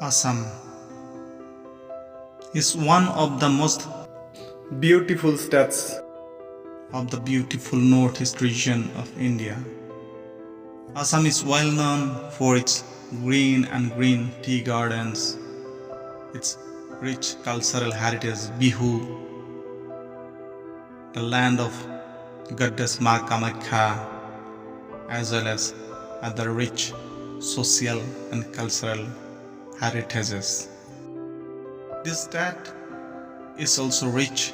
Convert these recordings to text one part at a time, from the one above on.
Assam is one of the most beautiful states of the beautiful northeast region of India. Assam is well known for its green tea gardens, its rich cultural heritage Bihu, the land of goddess Ma Kamakya, as well as other rich social and cultural heritages. This state is also rich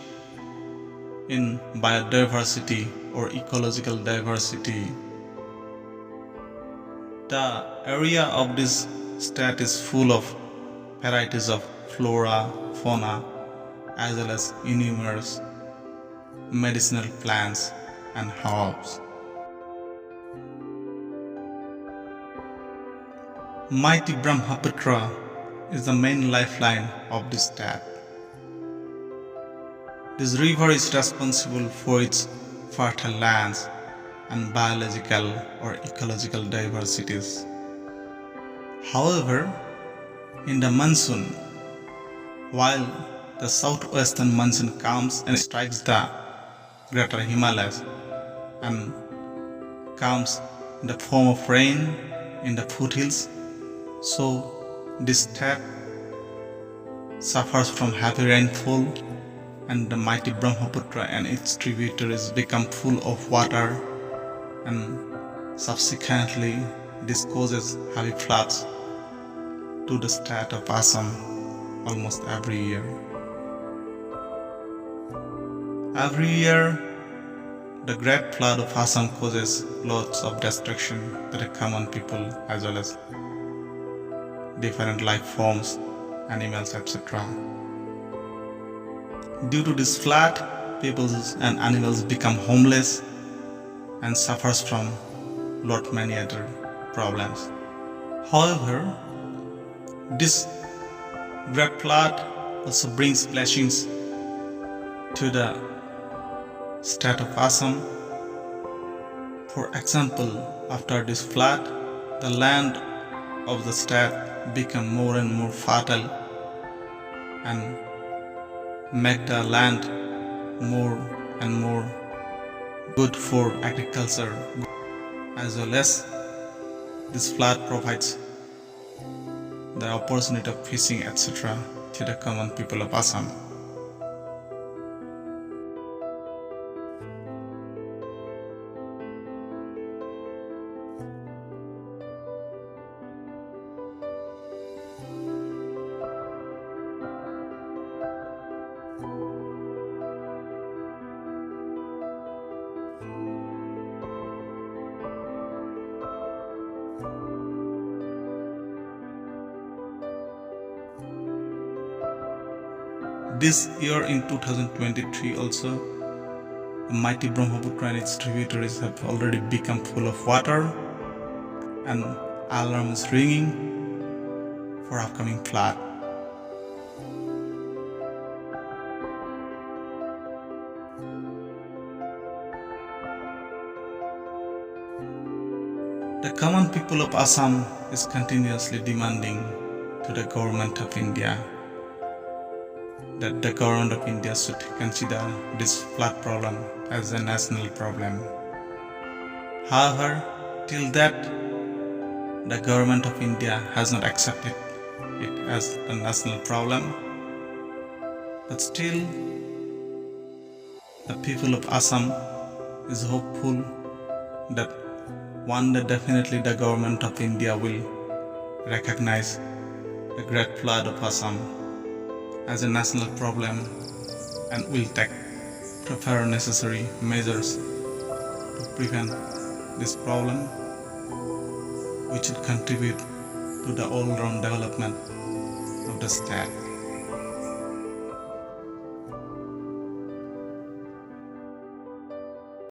in biodiversity or ecological diversity. The area of this state is full of varieties of flora, fauna, as well as numerous medicinal plants and herbs. Mighty Brahmaputra is the main lifeline of this state. This river is responsible for its fertile lands and biological or ecological diversities. However, in the monsoon, while the southwestern monsoon comes and strikes the greater Himalayas and comes in the form of rain in the foothills, so this state suffers from heavy rainfall, and the mighty Brahmaputra and its tributaries become full of water, and subsequently this causes heavy floods to the state of Assam almost every year. Every year, the great flood of Assam causes lots of destruction to the common people as well as different life forms, animals, etc. Due to this flood, people and animals become homeless and suffers from many other problems. However, this great flood also brings blessings to the state of Assam. For example, after this flood, the land of the state become more and more fertile and make the land more and more good for agriculture, as well as this flood provides the opportunity of fishing, etc. to the common people of Assam. This year in 2023 also, the mighty Brahmaputra and its tributaries have already become full of water, and alarm is ringing for upcoming flood. The common people of Assam is continuously demanding to the government of India that the government of India should consider this flood problem as a national problem. However, till that, the government of India has not accepted it as a national problem. But still, the people of Assam is hopeful that one day definitely the government of India will recognize the great flood of Assam as a national problem and will take proper necessary measures to prevent this problem, which will contribute to the all-round development of the state.